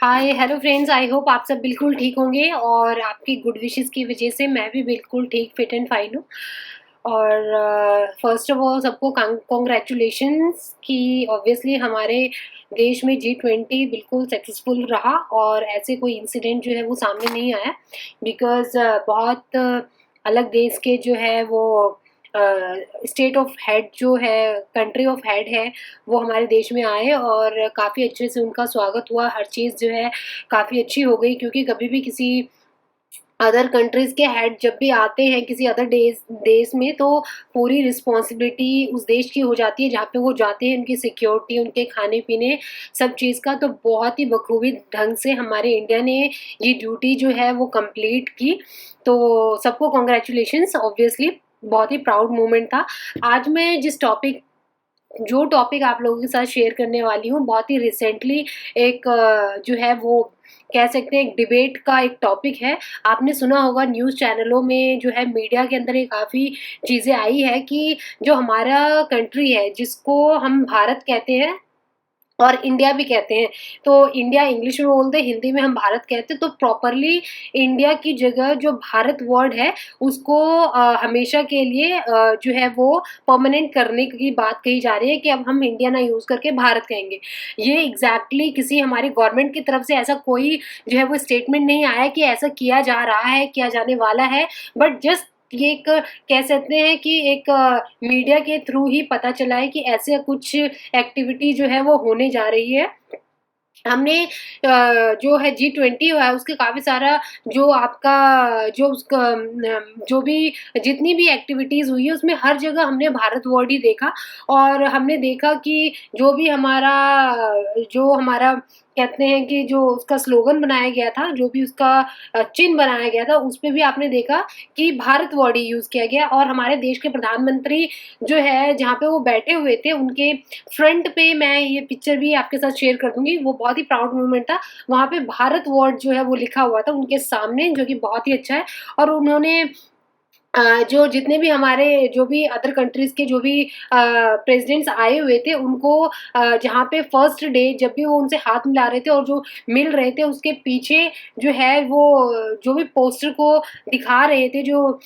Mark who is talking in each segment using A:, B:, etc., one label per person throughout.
A: Hi hello friends, I hope आप सब बिल्कुल ठीक होंगे और आपकी गुड विशेस की वजह से मैं भी बिल्कुल ठीक फिट एंड फाइन हूँ। और फर्स्ट ऑफ ऑल सबको कॉन्ग्रेचुलेशंस कि ऑब्वियसली हमारे देश में G20 बिल्कुल सक्सेसफुल रहा और ऐसे कोई इंसिडेंट जो है वो सामने नहीं आया। बिकॉज बहुत अलग देश के जो है वो स्टेट ऑफ हेड जो है, कंट्री ऑफ हेड है, वो हमारे देश में आए और काफ़ी अच्छे से उनका स्वागत हुआ। हर चीज़ जो है काफ़ी अच्छी हो गई, क्योंकि कभी भी किसी अदर कंट्रीज़ के हेड जब भी आते हैं किसी अदर देश में, तो पूरी रिस्पॉन्सिबिलिटी उस देश की हो जाती है जहाँ पे वो जाते हैं, उनकी सिक्योरिटी, उनके खाने-पीने, सब चीज़ का। तो बहुत ही बखूबी ढंग से हमारे इंडिया ने ये ड्यूटी जो है वो कंप्लीट की। तो सबको कांग्रेचुलेशंस, ऑब्वियसली बहुत ही प्राउड मोमेंट था। आज मैं जो टॉपिक आप लोगों के साथ शेयर करने वाली हूँ, बहुत ही रिसेंटली एक जो है वो कह सकते हैं एक डिबेट का एक टॉपिक है। आपने सुना होगा न्यूज़ चैनलों में, जो है मीडिया के अंदर ये काफ़ी चीज़ें आई है कि जो हमारा कंट्री है, जिसको हम भारत कहते हैं और इंडिया भी कहते हैं, तो इंडिया इंग्लिश में बोलते हैं, हिंदी में हम भारत कहते हैं। तो प्रॉपरली इंडिया की जगह जो भारत वर्ड है उसको हमेशा के लिए जो है वो परमानेंट करने की बात कही जा रही है कि अब हम इंडिया ना यूज़ करके भारत कहेंगे। ये एग्जैक्टली किसी हमारी गवर्नमेंट की तरफ से ऐसा कोई जो है वो स्टेटमेंट नहीं आया कि ऐसा किया जा रहा है, किया जाने वाला है, बट जस्ट ये एक कह सकते हैं कि एक मीडिया के थ्रू ही पता चला है कि ऐसे कुछ एक्टिविटी जो है वो होने जा रही है। हमने जो है G20 हुआ है उसके काफ़ी सारा जो आपका जो उसका जो भी जितनी भी एक्टिविटीज़ हुई है उसमें हर जगह हमने भारत वर्ड ही देखा। और हमने देखा कि जो हमारा कहते हैं कि जो उसका स्लोगन बनाया गया था, जो भी उसका चिन्ह बनाया गया था, उसपे भी आपने देखा कि भारत वर्ड ही यूज़ किया गया। और हमारे देश के प्रधानमंत्री जो है जहाँ पे वो बैठे हुए थे, उनके फ्रंट पे मैं ये पिक्चर भी आपके साथ शेयर कर दूँगी, वो बहुत ही प्राउड मोमेंट था। वहाँ पे भारत वर्ड जो है वो लिखा हुआ था उनके सामने, जो कि बहुत ही अच्छा है। और उन्होंने जो जितने भी हमारे जो भी अदर कंट्रीज़ के जो भी प्रेज़िडेंट्स आए हुए थे, उनको जहाँ पे फर्स्ट डे जब भी वो उनसे हाथ मिला रहे थे और जो मिल रहे थे, उसके पीछे जो है वो जो भी पोस्टर को दिखा रहे थे, जो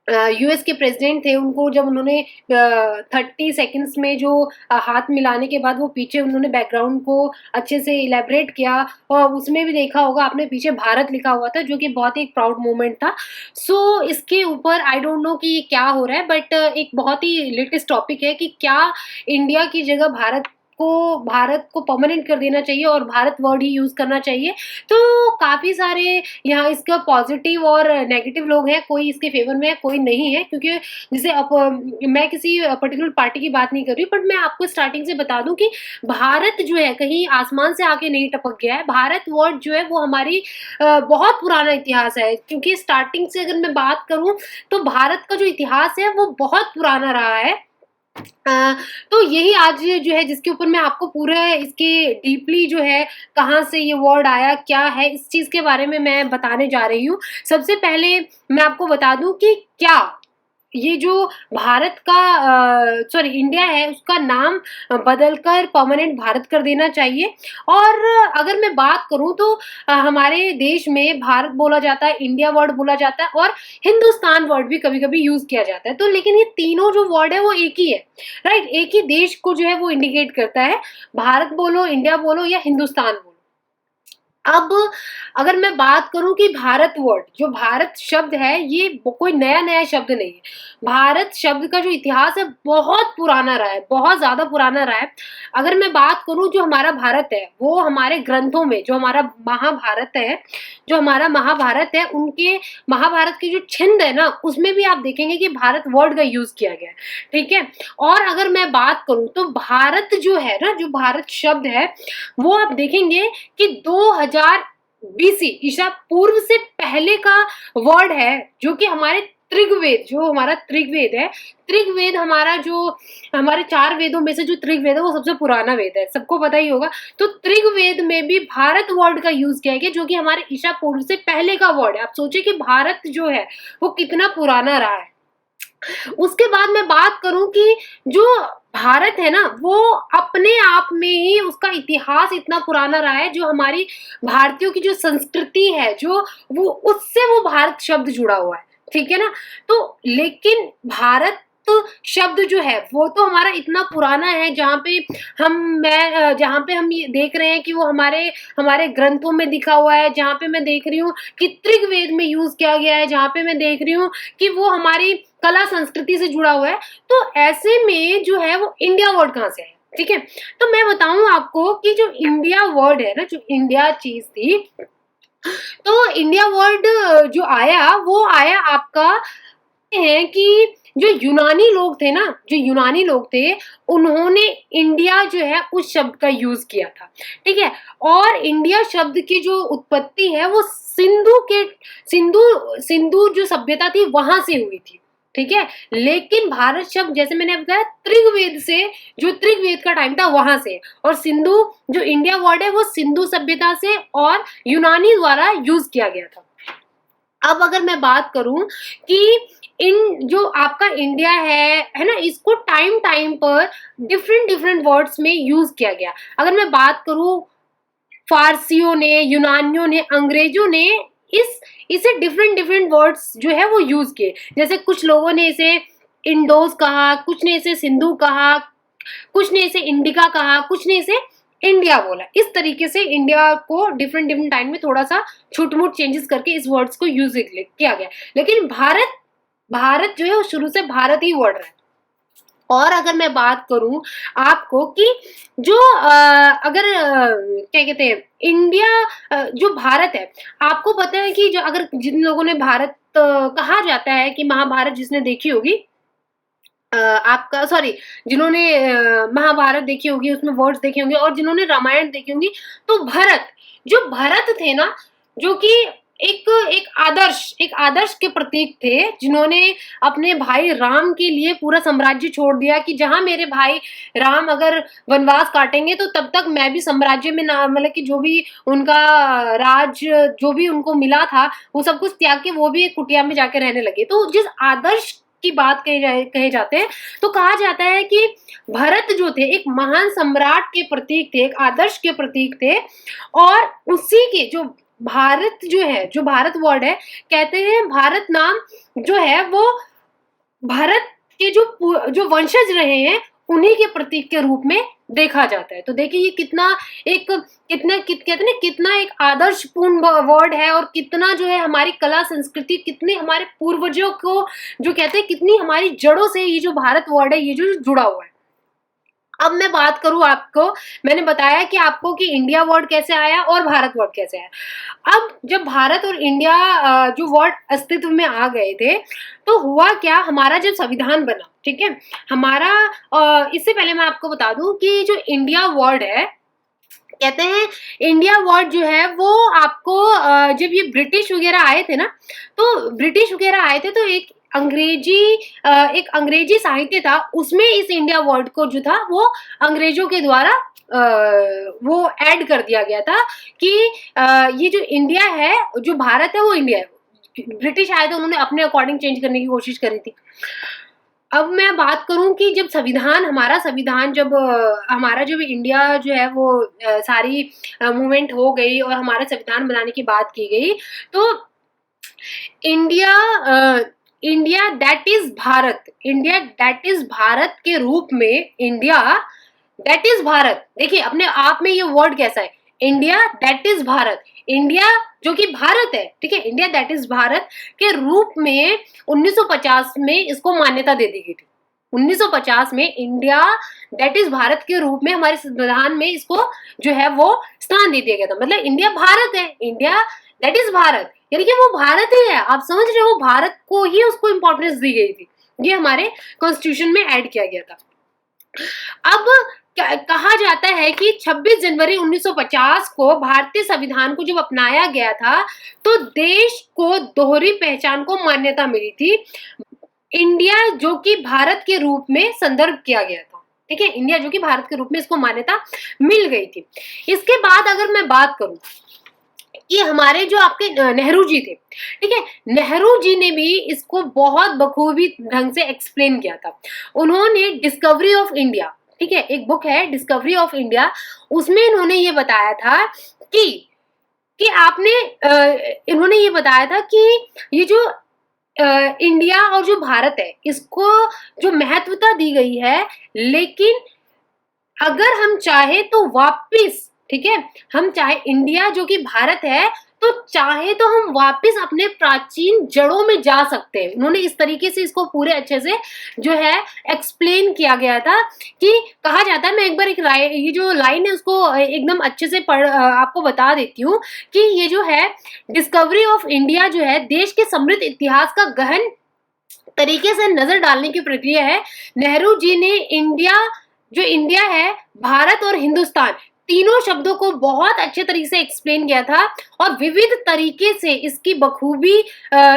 A: यूएस के प्रेसिडेंट थे, उनको जब उन्होंने 30 सेकंड्स में जो हाथ मिलाने के बाद वो पीछे उन्होंने बैकग्राउंड को अच्छे से इलैबोरेट किया, और उसमें भी देखा होगा आपने पीछे भारत लिखा हुआ था, जो कि बहुत ही एक प्राउड मोमेंट था। सो इसके ऊपर आई डोंट नो कि ये क्या हो रहा है, बट एक बहुत ही लेटेस्ट टॉपिक है कि क्या इंडिया की जगह भारत को परमानेंट कर देना चाहिए और भारत वर्ड ही यूज़ करना चाहिए। तो काफ़ी सारे यहाँ इसका पॉज़िटिव और नेगेटिव लोग हैं, कोई इसके फ़ेवर में है, कोई नहीं है, क्योंकि जैसे मैं किसी पर्टिकुलर पार्टी की बात नहीं कर रही हूँ, बट मैं आपको स्टार्टिंग से बता दूँ कि भारत जो है कहीं आसमान से आके नहीं टपक गया है। भारत वर्ड जो है वो हमारी बहुत पुराना इतिहास है, क्योंकि स्टार्टिंग से अगर मैं बात करूँ तो भारत का जो इतिहास है वो बहुत पुराना रहा है। अ, तो यही आज जो है जिसके ऊपर मैं आपको पूरा इसके डीपली जो है कहाँ से ये वर्ड आया, क्या है, इस चीज़ के बारे में मैं बताने जा रही हूँ। सबसे पहले मैं आपको बता दूँ कि क्या ये जो भारत का सॉरी इंडिया है, उसका नाम बदलकर परमानेंट भारत कर देना चाहिए। और अगर मैं बात करूँ तो हमारे देश में भारत बोला जाता है, इंडिया वर्ड बोला जाता है और हिंदुस्तान वर्ड भी कभी-कभी यूज़ किया जाता है। तो लेकिन ये तीनों जो वर्ड है वो एक ही है, राइट? एक ही देश को जो है वो इंडिकेट करता है। भारत बोलो, इंडिया बोलो या हिंदुस्तान बोलो। अब अगर मैं बात करूँ कि भारत वर्ड, जो भारत शब्द है, ये कोई नया-नया शब्द नहीं है। भारत शब्द का जो इतिहास है बहुत पुराना रहा है, बहुत ज़्यादा पुराना रहा है। अगर मैं बात करूँ जो हमारा भारत है, वो हमारे ग्रंथों में जो हमारा महाभारत है, उनके महाभारत के जो छिंद है ना, उसमें भी आप देखेंगे कि भारत वर्ड का यूज़ किया गया है, ठीक है? और अगर मैं बात करूँ तो भारत जो है ना, जो भारत शब्द है, वो आप देखेंगे कि 2000 बीसी ईसा पूर्व से पहले का वर्ड है, जो कि हमारा त्रिगवेद है। त्रिगवेद हमारा जो हमारे 4 वेदों में से जो त्रिगवेद है वो सबसे पुराना वेद है, सबको पता ही होगा। तो त्रिगवेद में भी भारत वर्ड का यूज़ किया गया, जो कि हमारे ईसा पूर्व से पहले का वर्ड है। आप सोचिए कि भारत जो है वो कितना पुराना रहा है। उसके बाद मैं बात करूँ कि जो भारत है ना, वो अपने आप में ही उसका इतिहास इतना पुराना रहा है, जो हमारी भारतीयों की जो संस्कृति है, जो वो उससे वो भारत शब्द जुड़ा हुआ है, ठीक है ना। तो लेकिन भारत शब्द जो है वो तो हमारा इतना पुराना है, जहाँ पे जहाँ पे हम ये देख रहे हैं कि वो हमारे हमारे ग्रंथों में दिखा हुआ है, जहाँ पे मैं देख रही हूँ कि ऋग्वेद में यूज किया गया है, जहाँ पे मैं देख रही हूँ कि वो हमारी कला संस्कृति से जुड़ा हुआ है। तो ऐसे में जो है वो इंडिया वर्ड कहाँ से है, ठीक है। तो मैं बताऊं आपको कि जो इंडिया वर्ड है ना, जो इंडिया चीज थी, तो इंडिया वर्ड जो आया वो आया आपका है कि जो यूनानी लोग थे ना, जो यूनानी लोग थे, उन्होंने इंडिया जो है उस शब्द का यूज किया था, ठीक है। और इंडिया शब्द की जो उत्पत्ति है वो सिंधु सिंधु जो सभ्यता थी वहां से हुई थी, ठीक है। लेकिन भारत शब्द जैसे मैंने बताया ऋग्वेद से, जो ऋग्वेद का टाइम था वहां से, और सिंधु जो इंडिया वर्ड है वो सिंधु सभ्यता से और यूनानी द्वारा यूज किया गया था। अब अगर मैं बात करूं कि इन जो आपका इंडिया है ना, इसको टाइम टाइम पर डिफरेंट डिफरेंट वर्ड्स में यूज किया गया। अगर मैं बात करूं, फारसियों ने, यूनानियों ने, अंग्रेजों ने इसे डिफरेंट डिफरेंट वर्ड्स जो है वो यूज किए। जैसे कुछ लोगों ने इसे इंडोस कहा, कुछ ने इसे सिंधु कहा, कुछ ने इसे इंडिका कहा, कुछ ने इसे इंडिया बोला। इस तरीके से इंडिया को डिफरेंट डिफरेंट टाइम में थोड़ा सा छोट मोट चेंजेस करके इस वर्ड्स को यूज किया गया। लेकिन भारत भारत जो है वो शुरू से भारत ही वर्ड रहा है। और अगर मैं बात करूं आपको कि जो अगर क्या कहते हैं इंडिया जो भारत है, आपको पता है कि जो अगर जिन लोगों ने भारत कहा जाता है कि महाभारत जिसने देखी होगी, आपका सॉरी जिन्होंने महाभारत देखी होगी, उसमें वर्ड्स देखे होंगे, और जिन्होंने रामायण देखी होंगी, तो भरत थे ना, जो कि एक आदर्श के प्रतीक थे, जिन्होंने अपने भाई राम के लिए पूरा साम्राज्य छोड़ दिया कि जहां मेरे भाई राम अगर वनवास काटेंगे तो तब तक मैं भी साम्राज्य में ना, मतलब कि जो भी उनका राज जो भी उनको मिला था वो सब कुछ त्याग के वो भी एक कुटिया में जाके रहने लगे। तो जिस आदर्श की बात कहे जाते हैं, तो कहा जाता है कि भरत जो थे एक महान सम्राट के प्रतीक थे, एक आदर्श के प्रतीक थे। और उसी के जो भारत जो है, जो भारत वर्ड है, कहते हैं भारत नाम जो है वो भारत के जो वंशज रहे हैं उन्हीं के प्रतीक के रूप में देखा जाता है। तो देखिए ये कहते हैं ना, कितना एक आदर्शपूर्ण वर्ड है, और कितना जो है हमारी कला संस्कृति, कितने हमारे पूर्वजों को जो कहते हैं, कितनी हमारी जड़ों से ये जो भारत वर्ड है ये जो जुड़ा हुआ है। अब मैं बात करूं आपको, मैंने बताया कि आपको कि इंडिया वर्ड कैसे आया और भारत वर्ड कैसे आया। अब जब भारत और इंडिया जो वर्ड अस्तित्व में आ गए थे, तो हुआ क्या, हमारा जब संविधान बना, ठीक है, हमारा इससे पहले मैं आपको बता दूं कि जो इंडिया वर्ड है, कहते हैं इंडिया वर्ड जो है वो आपको जब ये ब्रिटिश वगैरह आए थे ना, तो ब्रिटिश वगैरह आए थे, तो एक अंग्रेजी साहित्य था, उसमें इस इंडिया वर्ड को जो था वो अंग्रेजों के द्वारा वो ऐड कर दिया गया था कि ये जो इंडिया है, जो भारत है वो इंडिया है। ब्रिटिश आए तो उन्होंने अपने अकॉर्डिंग चेंज करने की कोशिश करी थी। अब मैं बात करूं कि जब हमारा संविधान जब हमारा जो इंडिया जो है वो सारी मूवमेंट हो गई और हमारा संविधान बनाने की बात की गई, तो India India that is Bharat के रूप में, इंडिया दैट इज भारत, देखिए अपने आप में ये वर्ड कैसा है, India that is Bharat, India जो कि भारत है, ठीक है, इंडिया दैट इज भारत के रूप में 1950 में इसको मान्यता दे दी गई थी। 1950 में इंडिया दैट इज भारत के रूप में हमारे संविधान में इसको जो है वो स्थान दे दिया गया था। मतलब इंडिया भारत है, इंडिया दैट इज भारत, यानी कि वो भारत ही है। आप समझ रहे हो, भारत को ही उसको इंपॉर्टेंस दी गई थी, ये हमारे कॉन्स्टिट्यूशन में ऐड किया गया था। अब कहा जाता है कि 26 जनवरी 1950 को भारतीय संविधान को जब अपनाया गया था, तो देश को दोहरी पहचान को मान्यता मिली थी, इंडिया जो कि भारत के रूप में संदर्भ किया गया था, ठीक है, इंडिया जो कि भारत के रूप में इसको मान्यता मिल गई थी। इसके बाद अगर मैं बात करूं ये हमारे जो आपके नेहरू जी थे, ठीक है, नेहरू जी ने भी इसको बहुत बखूबी ढंग से एक्सप्लेन किया था। उन्होंने डिस्कवरी ऑफ इंडिया, ठीक है, एक बुक है डिस्कवरी ऑफ इंडिया, उसमें इन्होंने ये बताया था कि आपने इन्होंने ये बताया था कि ये जो इंडिया और जो भारत है, इसको जो महत्वता दी गई है, लेकिन अगर हम चाहे तो वापिस, ठीक है, हम चाहे इंडिया जो कि भारत है, तो चाहे तो हम वापिस अपने प्राचीन जड़ों में जा सकते हैं। उन्होंने इस तरीके से इसको पूरे अच्छे से जो है एक्सप्लेन किया गया था कि कहा जाता है, मैं एक बार ये जो लाइन है उसको एकदम अच्छे से आपको बता देती हूँ कि ये जो है डिस्कवरी ऑफ इंडिया जो है देश के समृद्ध इतिहास का गहन तरीके से नजर डालने की प्रक्रिया है। नेहरू जी ने इंडिया है, भारत और हिंदुस्तान, तीनों शब्दों को बहुत अच्छे तरीके से एक्सप्लेन किया था और विविध तरीके से इसकी बखूबी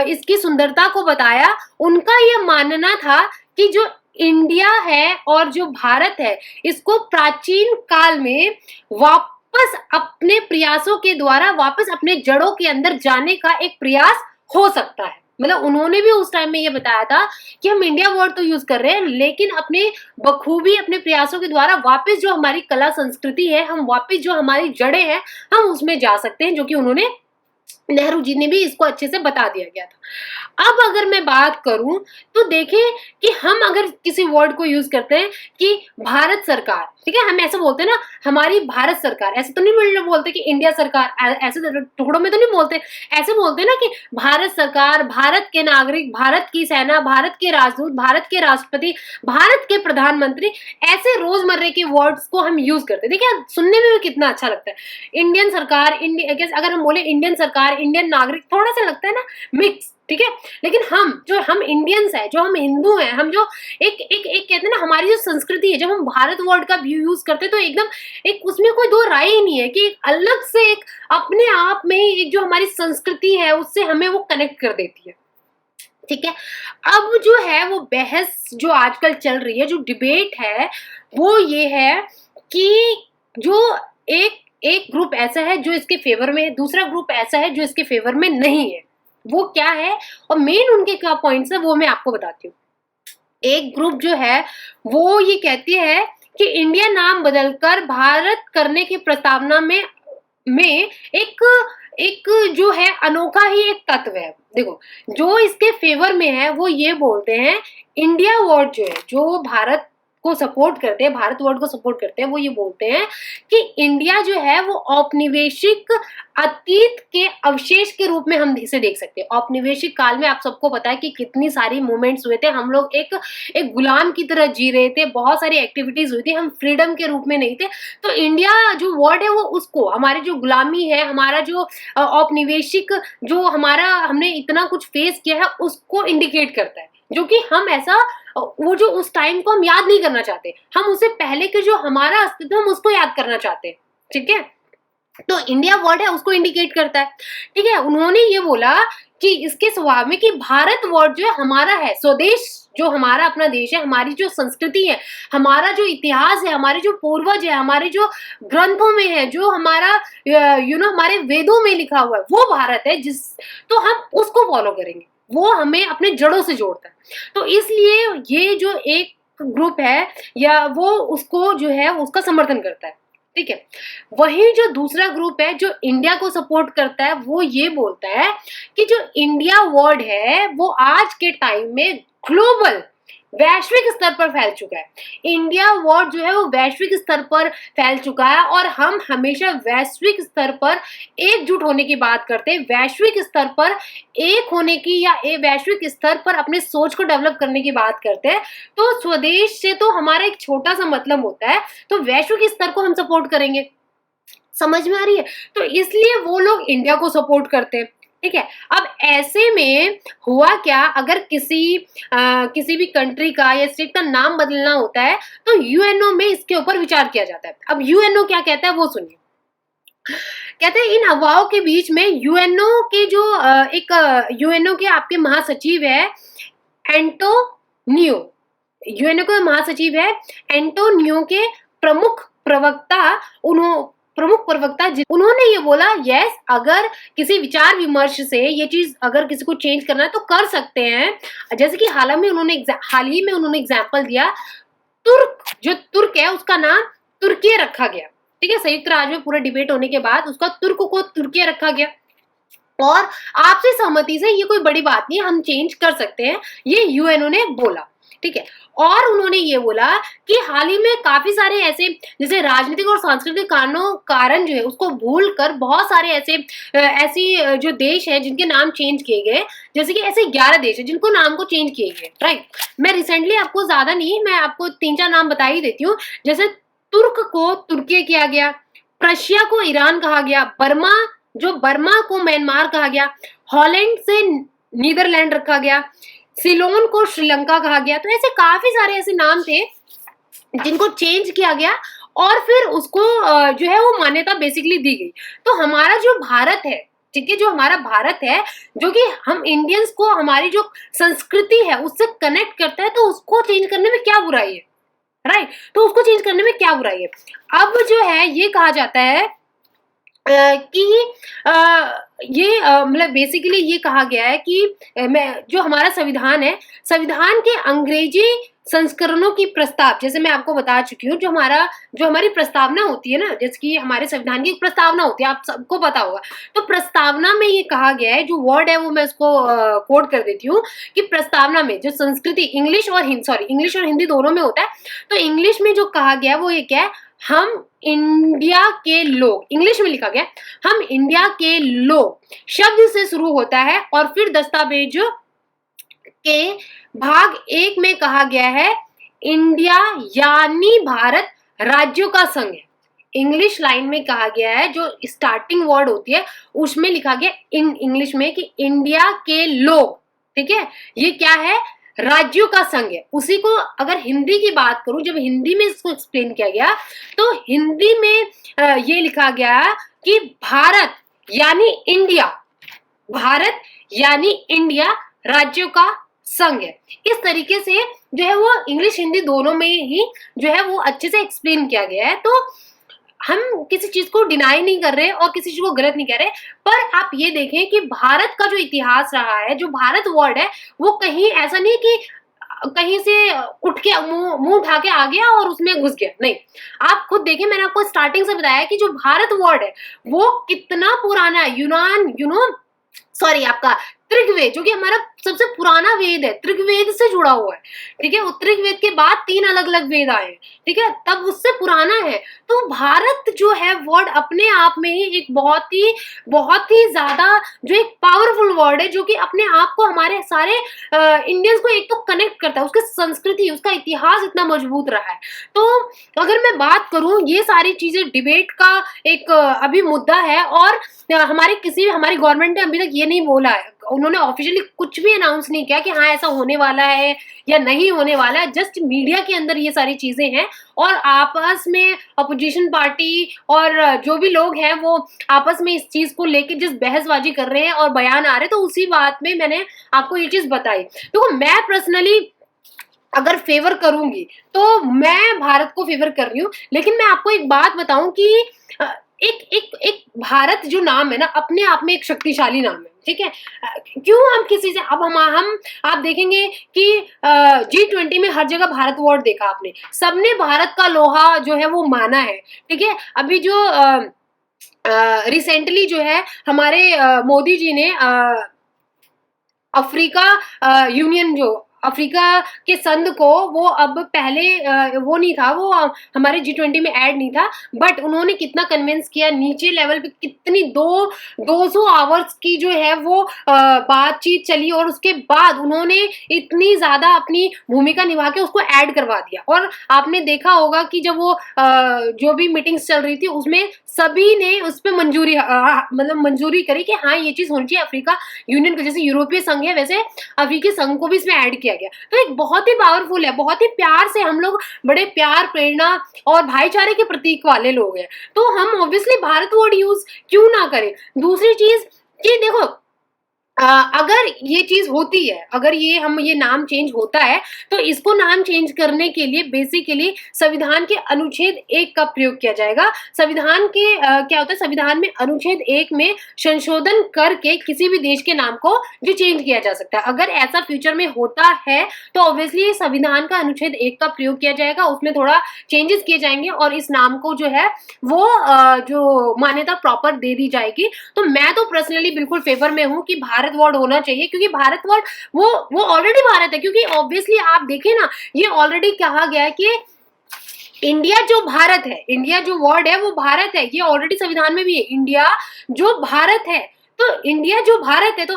A: इसकी सुंदरता को बताया। उनका यह मानना था कि जो इंडिया है और जो भारत है, इसको प्राचीन काल में वापस अपने प्रयासों के द्वारा वापस अपने जड़ों के अंदर जाने का एक प्रयास हो सकता है। मतलब उन्होंने भी उस टाइम में ये बताया था कि हम इंडिया वर्ड तो यूज कर रहे हैं, लेकिन अपने बखूबी अपने प्रयासों के द्वारा वापस जो हमारी कला संस्कृति है, हम वापस जो हमारी जड़ें हैं, हम उसमें जा सकते हैं, जो कि उन्होंने नेहरू जी ने भी इसको अच्छे से बता दिया गया था। अब अगर मैं बात करूं तो देखें कि हम अगर किसी वर्ड को यूज करते हैं कि भारत सरकार, ठीक है, हम ऐसे बोलते हैं ना, हमारी भारत सरकार, ऐसे तो नहीं बोलते कि इंडिया सरकार, ऐसे टुकड़ों में तो नहीं बोलते, ऐसे बोलते हैं ना कि भारत सरकार, भारत के नागरिक, भारत की सेना, भारत के राजदूत, भारत के राष्ट्रपति, भारत के प्रधानमंत्री, ऐसे रोजमर्रे के वर्ड्स को हम यूज करते हैं। देखिए सुनने में भी कितना अच्छा लगता है। इंडियन सरकार, अगर हम बोले इंडियन सरकार, इंडियन नागरिक, थोड़ा सा लगता है ना मिक्स, ठीक है, लेकिन हम इंडियंस है, जो हम हिंदू हैं, हम जो एक एक एक कहते हैं ना, हमारी जो संस्कृति है, जब हम भारत वर्ड का यूज करते हैं तो एकदम एक उसमें कोई दो राय ही नहीं है कि एक अलग से एक अपने आप में एक जो हमारी संस्कृति है उससे हमें वो कनेक्ट कर देती है, ठीक है। अब जो है वो बहस जो आजकल चल रही है, जो डिबेट है, वो ये है कि जो एक एक ग्रुप ऐसा है जो इसके फेवर में है, दूसरा ग्रुप ऐसा है जो इसके फेवर में नहीं है। वो क्या है और मेन उनके क्या पॉइंट्स है वो मैं आपको बताती हूँ। एक ग्रुप जो है वो ये कहती है कि इंडिया नाम बदलकर भारत करने की प्रस्तावना में एक एक जो है अनोखा ही एक तत्व है। देखो जो इसके फेवर में है वो ये बोलते हैं, इंडिया वर्ड जो है, जो भारत को सपोर्ट करते हैं, भारत वर्ड को सपोर्ट करते हैं, वो ये बोलते हैं कि इंडिया जो है वो औपनिवेशिक अतीत के अवशेष के रूप में हम इसे देख सकते हैं। औपनिवेशिक काल में आप सबको पता है कि कितनी सारी मूवमेंट्स हुए थे, हम लोग एक गुलाम की तरह जी रहे थे, बहुत सारी एक्टिविटीज हुई थी, हम फ्रीडम के रूप में नहीं थे। तो इंडिया जो वर्ड है वो उसको, हमारी जो गुलामी है, हमारा जो औपनिवेशिक जो हमारा हमने इतना कुछ फेस किया है उसको इंडिकेट करता है, जो कि हम ऐसा वो जो उस टाइम को हम याद नहीं करना चाहते, हम उससे पहले के जो हमारा अस्तित्व हम उसको याद करना चाहते हैं, ठीक है। तो इंडिया वर्ड है उसको इंडिकेट करता है, ठीक है। उन्होंने ये बोला कि इसके स्वभाव में कि भारत वर्ड जो है हमारा है, स्वदेश जो हमारा अपना देश है, हमारी जो संस्कृति है, हमारा जो इतिहास है, हमारे जो पूर्वज है, हमारे जो ग्रंथों में है, जो हमारा हमारे वेदों में लिखा हुआ है, वो भारत है, तो हम उसको फॉलो करेंगे, वो हमें अपने जड़ों से जोड़ता है। तो इसलिए ये जो एक ग्रुप है या वो उसको जो है उसका समर्थन करता है, ठीक है। वही जो दूसरा ग्रुप है जो इंडिया को सपोर्ट करता है, वो ये बोलता है कि जो इंडिया वर्ड है वो आज के टाइम में ग्लोबल वैश्विक स्तर पर फैल चुका है। इंडिया वर्ड जो है वो वैश्विक स्तर पर फैल चुका है और हम हमेशा वैश्विक स्तर पर एकजुट होने की बात करते हैं, वैश्विक स्तर पर एक होने की या वैश्विक स्तर पर अपने सोच को डेवलप करने की बात करते हैं। तो स्वदेश से तो हमारा एक छोटा सा मतलब होता है, तो वैश्विक स्तर को हम सपोर्ट करेंगे, समझ में आ रही है। तो इसलिए वो लोग इंडिया को सपोर्ट करते हैं, ठीक है। अब ऐसे में हुआ क्या, अगर किसी भी कंट्री का या स्टेट का नाम बदलना होता है तो यूएनओ में इसके ऊपर विचार किया जाता है। अब यूएनओ क्या कहता है वो सुनिए। कहते हैं इन अफवाहों के बीच में यूएनओ के जो यूएनओ के आपके महासचिव है एंटोनियो, यूएनओ के महासचिव है एंटोनियो के प्रमुख प्रवक्ता प्रमुख प्रवक्ता उन्होंने ये बोला यस, अगर किसी विचार विमर्श से ये चीज अगर किसी को चेंज करना है तो कर सकते हैं। जैसे कि हाल ही में उन्होंने एग्जाम्पल दिया, जो तुर्क है उसका नाम तुर्की रखा गया, ठीक है। संयुक्त राज्य में पूरा डिबेट होने के बाद उसका तुर्क को तुर्की रखा गया और आपसी सहमति से ये कोई बड़ी बात नहीं है, हम चेंज कर सकते हैं, ये यूएनओ ने बोला, ठीक है। और उन्होंने ये बोला कि हाल ही में काफी सारे ऐसे जैसे राजनीतिक और सांस्कृतिक कारण जो है उसको भूल कर बहुत सारे ऐसी जो देश है जिनके नाम चेंज किए गए, जैसे कि ऐसे 11 देश है जिनको नाम को चेंज किए गए, राइट। मैं रिसेंटली आपको ज्यादा नहीं, मैं आपको 3-4 नाम बता ही देती हूँ। जैसे तुर्क को तुर्की किया गया, प्रशिया को ईरान कहा गया, बर्मा को म्यांमार कहा गया, हॉलैंड से नीदरलैंड रखा गया, सिलोन को श्रीलंका कहा गया। तो ऐसे काफी सारे ऐसे नाम थे जिनको चेंज किया गया और फिर उसको जो है वो मान्यता बेसिकली दी गई। तो हमारा जो भारत है, ठीक है, जो हमारा भारत है, जो कि हम इंडियंस को हमारी जो संस्कृति है उससे कनेक्ट करता है, तो उसको चेंज करने में क्या बुराई है, राइट। तो उसको चेंज करने में क्या बुराई है। अब जो है ये कहा जाता है कि ये मतलब बेसिकली ये कहा गया है कि जो हमारा संविधान है, संविधान के अंग्रेजी संस्करणों की प्रस्ताव, जैसे मैं आपको बता चुकी हूँ, जो हमारी प्रस्तावना होती है ना, जैसे कि हमारे संविधान की एक प्रस्तावना होती है, आप सबको पता होगा। तो प्रस्तावना में ये कहा गया है, जो वर्ड है वो मैं उसको कोड कर देती हूँ कि प्रस्तावना में जो संस्कृति, इंग्लिश और हिंदी दोनों में होता है। तो इंग्लिश में जो कहा गया वो ये क्या है, हम इंडिया के लोग, इंग्लिश में लिखा गया हम इंडिया के लोग शब्द से शुरू होता है और फिर दस्तावेज के भाग 1 में कहा गया है इंडिया यानी भारत राज्यों का संघ है। इंग्लिश लाइन में कहा गया है, जो स्टार्टिंग वर्ड होती है उसमें लिखा गया इन इंग्लिश में कि इंडिया के लोग, ठीक है, ये क्या है, राज्यों का संघ है। उसी को अगर हिंदी की बात करूं, जब हिंदी में इसको एक्सप्लेन किया गया तो हिंदी में ये लिखा गया कि भारत यानी इंडिया राज्यों का संघ है। इस तरीके से जो है वो इंग्लिश हिंदी दोनों में ही जो है वो अच्छे से एक्सप्लेन किया गया है। तो हम किसी चीज को डिनाई नहीं कर रहे और किसी चीज को गलत नहीं कह रहे, पर आप ये देखें कि भारत का जो इतिहास रहा है, जो भारत वर्ड है, वो कहीं ऐसा नहीं कि कहीं से उठ के मुंह उठा के आ गया और उसमें घुस गया, नहीं। आप खुद देखें, मैंने आपको स्टार्टिंग से बताया कि जो भारत वर्ड है वो कितना पुराना है। आपका त्रिगवेद, जो कि हमारा सबसे पुराना वेद है, त्रिगवेद से जुड़ा हुआ है, ठीक है। त्रिगवेद के बाद 3 अलग अलग वेद आए, ठीक है, तब उससे पुराना है। तो भारत जो है वर्ड अपने आप में ही एक बहुत ही ज्यादा जो एक पावरफुल वर्ड है, जो कि अपने आप को हमारे सारे इंडियंस को एक तो कनेक्ट करता है, उसकी संस्कृति, उसका इतिहास इतना मजबूत रहा है। तो अगर मैं बात करूं, ये सारी चीजें डिबेट का एक अभी मुद्दा है और हमारी गवर्नमेंट ने अभी तक ये नहीं बोला है, उन्होंने ऑफिशियली कुछ भी अनाउंस नहीं किया कि हाँ ऐसा होने वाला है या नहीं होने वाला है। जस्ट मीडिया के अंदर ये सारी चीजें हैं और आपस में अपोजिशन पार्टी और जो भी लोग हैं वो आपस में इस चीज को लेके जिस बहसबाजी कर रहे हैं और बयान आ रहे हैं, तो उसी बात में मैंने आपको ये चीज बताई। तो मैं पर्सनली अगर फेवर करूंगी तो मैं भारत को फेवर कर रही हूँ, लेकिन मैं आपको एक बात बताऊं कि एक भारत जो नाम है ना, अपने आप में एक शक्तिशाली नाम है, ठीक है। क्यों हम किसी से अब हम आप देखेंगे कि G20 में हर जगह भारत वर्ड देखा आपने, सबने भारत का लोहा जो है वो माना है, ठीक है। अभी जो रिसेंटली जो है हमारे मोदी जी ने अफ्रीका के संघ को, वो अब पहले वो नहीं था, वो हमारे G20 में ऐड नहीं था, बट उन्होंने कितना कन्विंस किया, नीचे लेवल पे कितनी 200 आवर्स की जो है वो बातचीत चली और उसके बाद उन्होंने इतनी ज्यादा अपनी भूमिका निभा के उसको ऐड करवा दिया। और आपने देखा होगा कि जब वो जो भी मीटिंग्स चल रही थी उसमें सभी ने उस पर मंजूरी करी कि हाँ ये चीज होनी चाहिए। अफ्रीका यूनियन को, जैसे यूरोपीय संघ है वैसे अफ्रीकी संघ को भी इसमें ऐड किया गया। तो एक बहुत ही पावरफुल है, बहुत ही प्यार से, हम लोग बड़े प्यार, प्रेरणा और भाईचारे के प्रतीक वाले लोग हैं, तो हम ऑब्वियसली भारत वर्ड यूज क्यों ना करें। दूसरी चीज कि देखो अगर ये चीज़ होती है, अगर ये नाम चेंज होता है, तो इसको नाम चेंज करने के लिए बेसिकली संविधान के अनुच्छेद 1 का प्रयोग किया जाएगा। संविधान के क्या होता है, संविधान में अनुच्छेद 1 में संशोधन करके किसी भी देश के नाम को जो चेंज किया जा सकता है। अगर ऐसा फ्यूचर में होता है, तो ऑब्वियसली संविधान का अनुच्छेद 1 का प्रयोग किया जाएगा, उसमें थोड़ा चेंजेस किए जाएँगे और इस नाम को जो है वो जो मान्यता प्रॉपर दे दी जाएगी। तो मैं तो पर्सनली बिल्कुल फेवर में हूँ कि भारत वर्ड होना चाहिए, क्योंकि भारत वर्ड वो ऑलरेडी भारत है, क्योंकि ऑब्वियसली आप देखें ना, ये ऑलरेडी कहा गया है कि इंडिया जो भारत है, इंडिया जो वर्ड है वो भारत है, ये ऑलरेडी संविधान में भी है, इंडिया जो भारत है। तो इंडिया जो भारत है, तो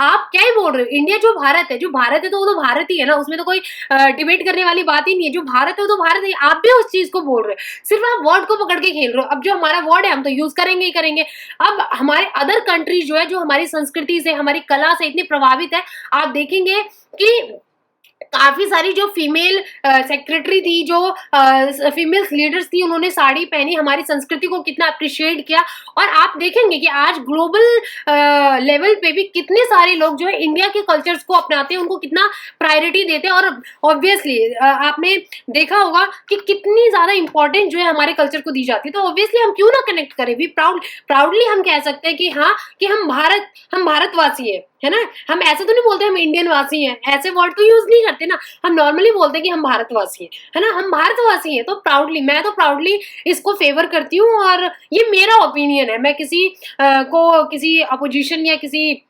A: आप क्या ही बोल रहे हो, इंडिया जो भारत है, जो भारत है तो वो तो भारत ही है ना, उसमें तो कोई डिबेट करने वाली बात ही नहीं है। जो भारत है वो तो भारत है, आप भी उस चीज को बोल रहे हो, सिर्फ आप वर्ड को पकड़ के खेल रहे हो। अब जो हमारा वर्ड है हम तो यूज करेंगे ही करेंगे। अब हमारे अदर कंट्रीज जो है, जो हमारी संस्कृति से, हमारी कला से इतनी प्रभावित है, आप देखेंगे कि काफी सारी जो फीमेल सेक्रेटरी थी, जो फीमेल लीडर्स थी, उन्होंने साड़ी पहनी, हमारी संस्कृति को कितना अप्रिशिएट किया। और आप देखेंगे कि आज ग्लोबल लेवल पे भी कितने सारे लोग जो है इंडिया के कल्चर्स को अपनाते हैं, उनको कितना प्रायोरिटी देते हैं। और ऑब्वियसली आपने देखा होगा कि कितनी ज्यादा इंपॉर्टेंस जो है हमारे कल्चर को दी जाती है। तो ऑब्वियसली हम क्यों ना कनेक्ट करें, वी प्राउडली हम कह सकते हैं कि हाँ, कि हम भारतवासी है ना। हम ऐसे तो नहीं बोलते हम इंडियन वासी हैं, ऐसे वर्ड तो यूज नहीं करते ना, हम नॉर्मली बोलते हैं कि हम भारतवासी हैं, है ना, हम भारतवासी हैं। तो प्राउडली, मैं तो प्राउडली इसको फेवर करती हूँ, और ये मेरा ओपिनियन है। मैं किसी को किसी अपोजिशन या किसी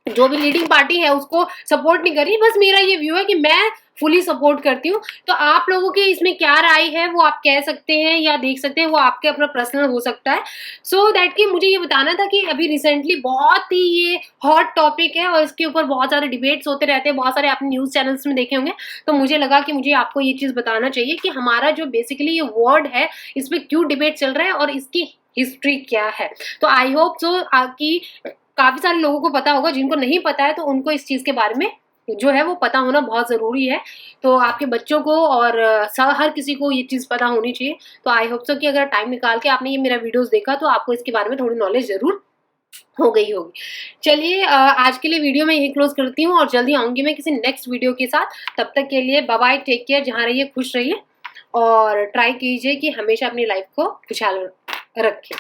A: जो भी लीडिंग पार्टी है उसको सपोर्ट नहीं कर रही, बस मेरा ये व्यू है कि मैं फुली सपोर्ट करती हूँ। तो आप लोगों के इसमें क्या राय है वो आप कह सकते हैं या देख सकते हैं, वो आपके अपना पर्सनल हो सकता है। सो दैट कि मुझे ये बताना था कि अभी रिसेंटली बहुत ही ये हॉट टॉपिक है और इसके ऊपर बहुत सारे डिबेट्स होते रहते हैं, बहुत सारे आपने न्यूज़ चैनल्स में देखे होंगे। तो मुझे लगा कि मुझे आपको ये चीज़ बताना चाहिए कि हमारा जो बेसिकली ये वर्ड है, इस पे क्यों डिबेट चल रहा है और इसकी हिस्ट्री क्या है। तो आई होप सो कि काफ़ी सारे लोगों को पता होगा, जिनको नहीं पता है तो उनको इस चीज़ के बारे में जो है वो पता होना बहुत ज़रूरी है। तो आपके बच्चों को और हर किसी को ये चीज़ पता होनी चाहिए। तो आई होप सो कि अगर टाइम निकाल के आपने ये मेरा वीडियोस देखा तो आपको इसके बारे में थोड़ी नॉलेज ज़रूर हो गई होगी। चलिए आज के लिए वीडियो मैं यही क्लोज करती हूँ और जल्दी आऊँगी मैं किसी नेक्स्ट वीडियो के साथ। तब तक के लिए बाय बाय, टेक केयर, जहाँ रहिए खुश रहिए और ट्राई कीजिए कि हमेशा अपनी लाइफ को खुशहाल रखें।